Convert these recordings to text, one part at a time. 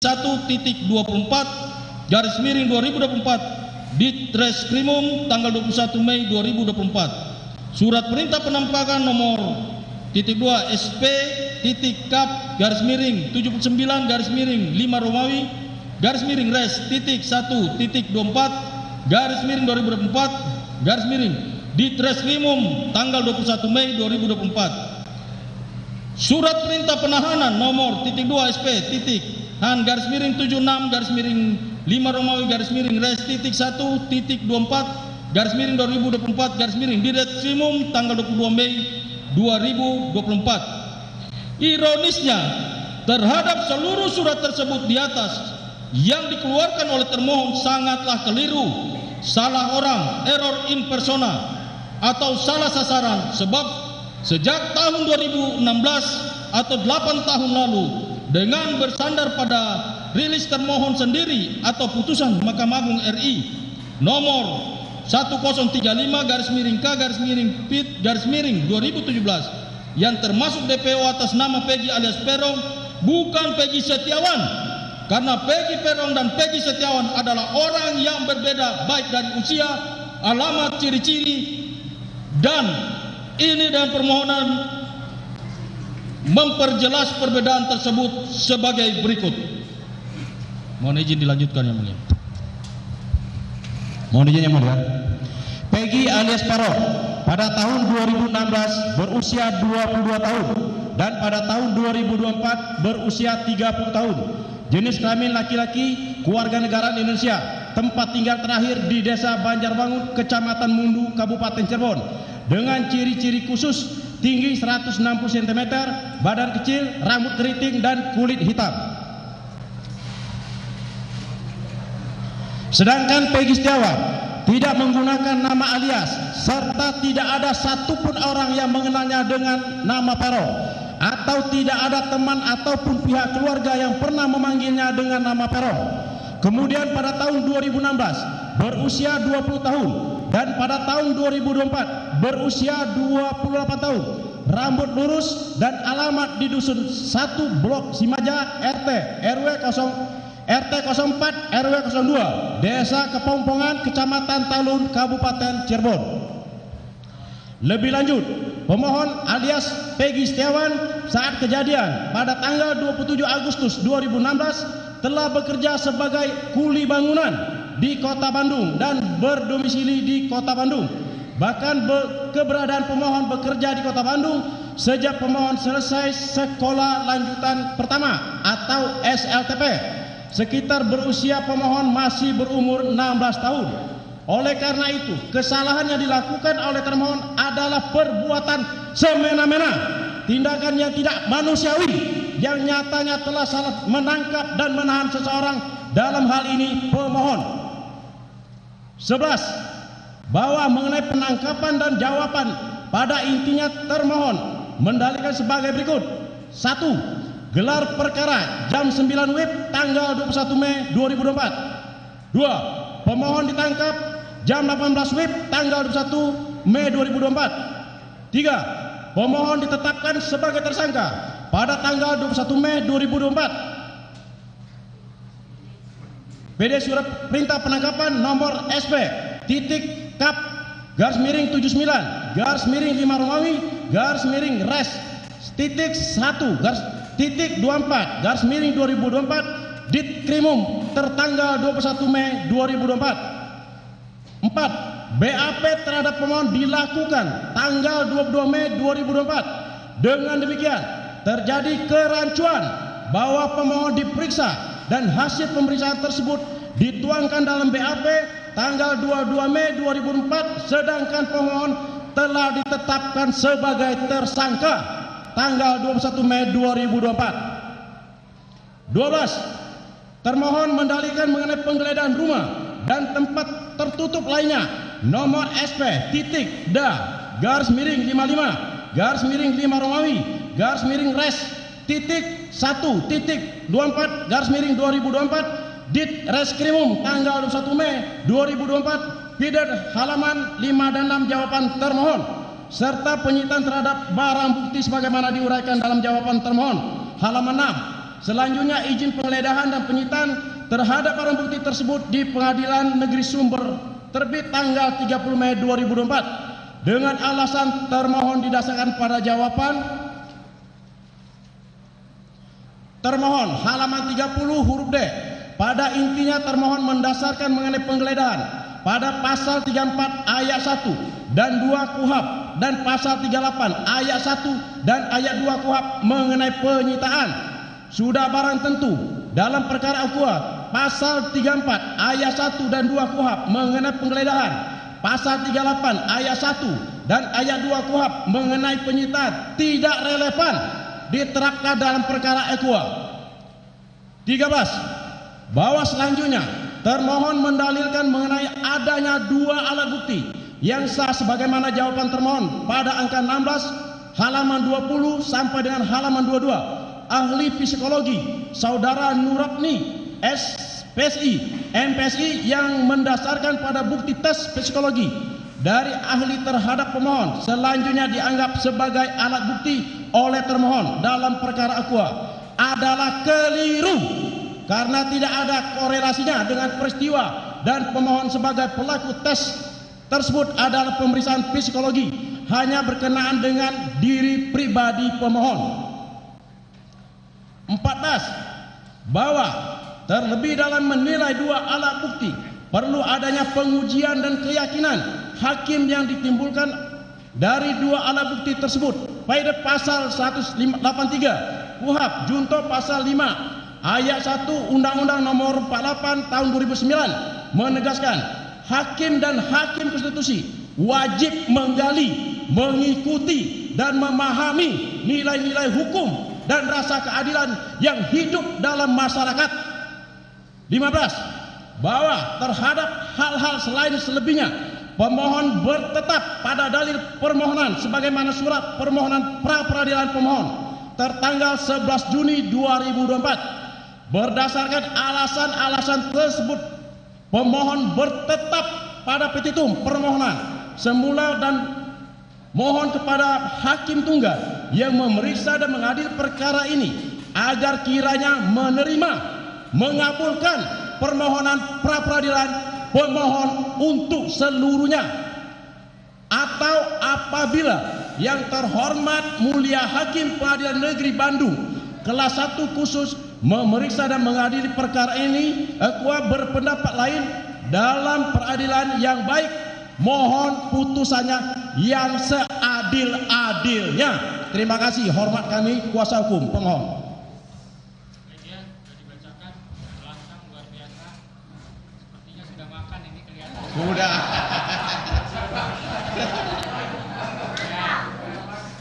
1.24 garis miring 2024 Ditreskrimum tanggal 21 Mei 2024. Surat perintah penampakan nomor titik 2 SP titik kap garis miring 79 garis miring 5 Romawi garis miring res titik 1 titik 24 garis miring 2024 garis miring Ditreskrimum tanggal 21 Mei 2024. Surat perintah penahanan nomor titik 2 SP titik han garis miring 76 garis miring 5 Romawi garis miring res titik 1 titik 24 garis miring 2024 garis miring Ditreskrimum tanggal 22 Mei 2024. Ironisnya, terhadap seluruh surat tersebut di atas yang dikeluarkan oleh termohon sangatlah keliru, salah orang, error in persona, atau salah sasaran, sebab sejak tahun 2016 atau 8 tahun lalu dengan bersandar pada rilis termohon sendiri atau putusan Mahkamah Agung RI nomor 1035 garis miring K garis miring PIT garis miring 2017 yang termasuk DPO atas nama Peggy alias Peron, bukan Peggy Setiawan, karena Peggy Peron dan Peggy Setiawan adalah orang yang berbeda baik dari usia, alamat, ciri-ciri, dan ini dan permohonan memperjelas perbedaan tersebut sebagai berikut. Mohon izin dilanjutkan yang mulia. Mohon izin yang mulia. Peggy alias Peron pada tahun 2016 berusia 22 tahun dan pada tahun 2024 berusia 30 tahun. Jenis kelamin laki-laki, kewarganegaraan Indonesia, tempat tinggal terakhir di Desa Banjarbangun, Kecamatan Mundu, Kabupaten Cirebon, dengan ciri-ciri khusus tinggi 160 cm, badan kecil, rambut keriting, dan kulit hitam. Sedangkan Peggy Setiawan tidak menggunakan nama alias serta tidak ada satupun orang yang mengenalnya dengan nama Peron, atau tidak ada teman ataupun pihak keluarga yang pernah memanggilnya dengan nama Peron. Kemudian pada tahun 2016 berusia 20 tahun dan pada tahun 2024 berusia 28 tahun, rambut lurus dan alamat di dusun 1 Blok Simaja RT 04 RW 02 Desa Kepompongan Kecamatan Talun Kabupaten Cirebon. Lebih lanjut, pemohon alias Peggy Setiawan saat kejadian pada tanggal 27 Agustus 2016 telah bekerja sebagai kuli bangunan di Kota Bandung dan berdomisili di Kota Bandung. Bahkan keberadaan pemohon bekerja di Kota Bandung sejak pemohon selesai sekolah lanjutan pertama atau SLTP. Sekitar berusia pemohon masih berumur 16 tahun. Oleh karena itu, kesalahan yang dilakukan oleh termohon adalah perbuatan semena-mena, tindakan yang tidak manusiawi, yang nyatanya telah salah menangkap dan menahan seseorang, dalam hal ini pemohon. 11. Bahwa mengenai penangkapan dan jawaban pada intinya termohon mendalilkan sebagai berikut. 1. Gelar perkara jam 9 WIB tanggal 21 Mei 2024. 2. Pemohon ditangkap jam 18 WIB tanggal 21 Mei 2024. 3. Pemohon ditetapkan sebagai tersangka pada tanggal 21 Mei 2024. PD surat perintah penangkapan nomor SP titik kap garis miring 79 garis miring 5 Romawi garis miring res titik 1 garis titik 24 garis miring 2024 Ditkrimum tertanggal 21 Mei 2024. 4. BAP terhadap pemohon dilakukan tanggal 22 Mei 2024. Dengan demikian terjadi kerancuan bahwa pemohon diperiksa dan hasil pemeriksaan tersebut dituangkan dalam BAP tanggal 22 Mei 2004, sedangkan pemohon telah ditetapkan sebagai tersangka tanggal 21 Mei 2024. 12. Termohon mendalilkan mengenai penggeledahan rumah dan tempat tertutup lainnya nomor SP titik da garis miring 55 garis miring 5 Romawi garis miring res titik 1 titik 24 garis miring 2024 Ditreskrimum tanggal 21 Mei 2024 Pidat halaman 5 dan 6 jawaban termohon serta penyitaan terhadap barang bukti sebagaimana diuraikan dalam jawaban termohon halaman 6 Selanjutnya izin penggeledahan dan penyitaan terhadap barang bukti tersebut di Pengadilan Negeri Sumber terbit tanggal 30 Mei 2024 dengan alasan termohon didasarkan pada jawaban termohon halaman 30 huruf D. Pada intinya termohon mendasarkan mengenai penggeledahan pada pasal 34 ayat 1 dan 2 KUHP dan pasal 38 ayat 1 dan ayat 2 KUHP mengenai penyitaan. Sudah barang tentu dalam perkara akuat pasal 34 ayat 1 dan 2 KUHP mengenai penggeledahan, pasal 38 ayat 1 dan ayat 2 KUHP mengenai penyitaan tidak relevan diterapkan dalam perkara ekua. 13. Bahwa selanjutnya termohon mendalilkan mengenai adanya dua alat bukti yang sah sebagaimana jawaban termohon pada angka 16 halaman 20 sampai dengan halaman 22. Ahli psikologi Saudara Nurapni SPSI MPSI yang mendasarkan pada bukti tes psikologi dari ahli terhadap pemohon selanjutnya dianggap sebagai alat bukti oleh termohon dalam perkara aqua adalah keliru karena tidak ada korelasinya dengan peristiwa dan pemohon sebagai pelaku tes tersebut adalah pemeriksaan psikologi hanya berkenaan dengan diri pribadi pemohon. 14. Bahwa terlebih dalam menilai dua alat bukti perlu adanya pengujian dan keyakinan hakim yang ditimbulkan dari dua alat bukti tersebut. Pada pasal 183 KUHP junto pasal 5 ayat 1 Undang-Undang Nomor 48 Tahun 2009 menegaskan hakim dan hakim konstitusi wajib menggali, mengikuti dan memahami nilai-nilai hukum dan rasa keadilan yang hidup dalam masyarakat. 15. Bahwa terhadap hal-hal selain selebihnya pemohon bertetap pada dalil permohonan sebagaimana surat permohonan pra-peradilan pemohon tertanggal 11 Juni 2024. Berdasarkan alasan-alasan tersebut pemohon bertetap pada petitum permohonan semula dan mohon kepada hakim tunggal yang memeriksa dan mengadili perkara ini agar kiranya menerima, mengabulkan permohonan pra-peradilan pemohon untuk seluruhnya, atau apabila yang terhormat mulia Hakim Pengadilan Negeri Bandung kelas 1 khusus memeriksa dan mengadili perkara ini berpendapat lain dalam peradilan yang baik, mohon putusannya yang seadil-adilnya. Terima kasih, hormat kami kuasa hukum pemohon. Sudah dibacakan, langsung luar biasa. Sepertinya sudah makan ini kelihatan. Sudah. Ya,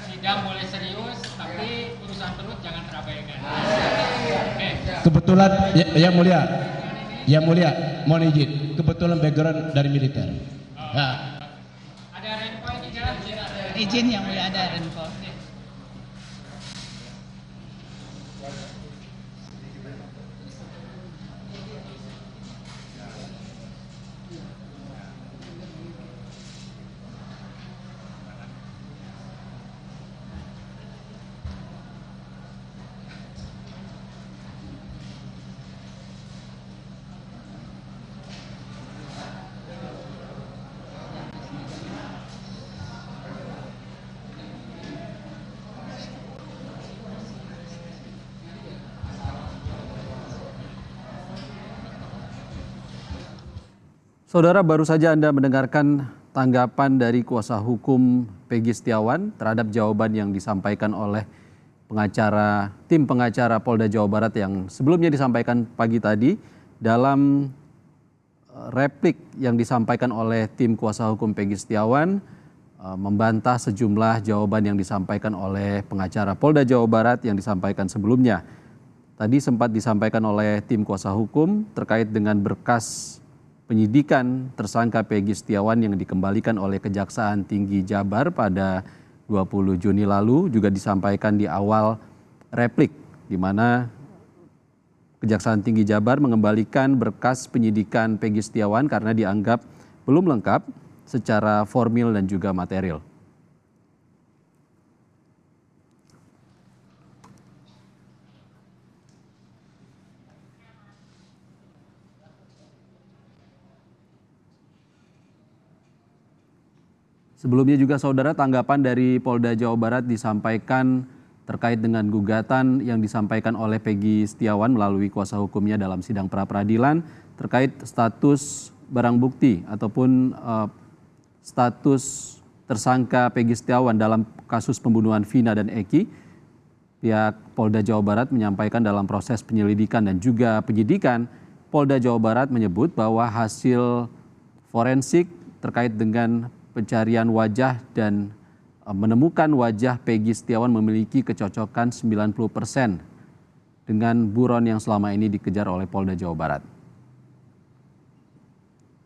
sidang boleh serius, tapi urusan perut jangan terabaikan. Oke. Kebetulan yang mulia, mohon izin. Kebetulan background dari militer. Ya. Ada renpo ini kan? Izin yang mulia, ada renpo. Saudara, baru saja Anda mendengarkan tanggapan dari kuasa hukum Peggy Setiawan terhadap jawaban yang disampaikan oleh tim pengacara Polda Jawa Barat yang sebelumnya disampaikan pagi tadi. Dalam replik yang disampaikan oleh tim kuasa hukum Peggy Setiawan membantah sejumlah jawaban yang disampaikan oleh pengacara Polda Jawa Barat yang disampaikan sebelumnya. Tadi sempat disampaikan oleh tim kuasa hukum terkait dengan berkas penyidikan tersangka Peggy Setiawan yang dikembalikan oleh Kejaksaan Tinggi Jabar pada 20 Juni lalu juga disampaikan di awal replik, di mana Kejaksaan Tinggi Jabar mengembalikan berkas penyidikan Peggy Setiawan karena dianggap belum lengkap secara formil dan juga material. Sebelumnya juga saudara, tanggapan dari Polda Jawa Barat disampaikan terkait dengan gugatan yang disampaikan oleh Peggy Setiawan melalui kuasa hukumnya dalam sidang pra-peradilan terkait status barang bukti ataupun status tersangka Peggy Setiawan dalam kasus pembunuhan Vina dan Eki. Pihak Polda Jawa Barat menyampaikan dalam proses penyelidikan dan juga penyidikan, Polda Jawa Barat menyebut bahwa hasil forensik terkait dengan pencarian wajah dan menemukan wajah Peggy Setiawan memiliki kecocokan 90% dengan buron yang selama ini dikejar oleh Polda Jawa Barat.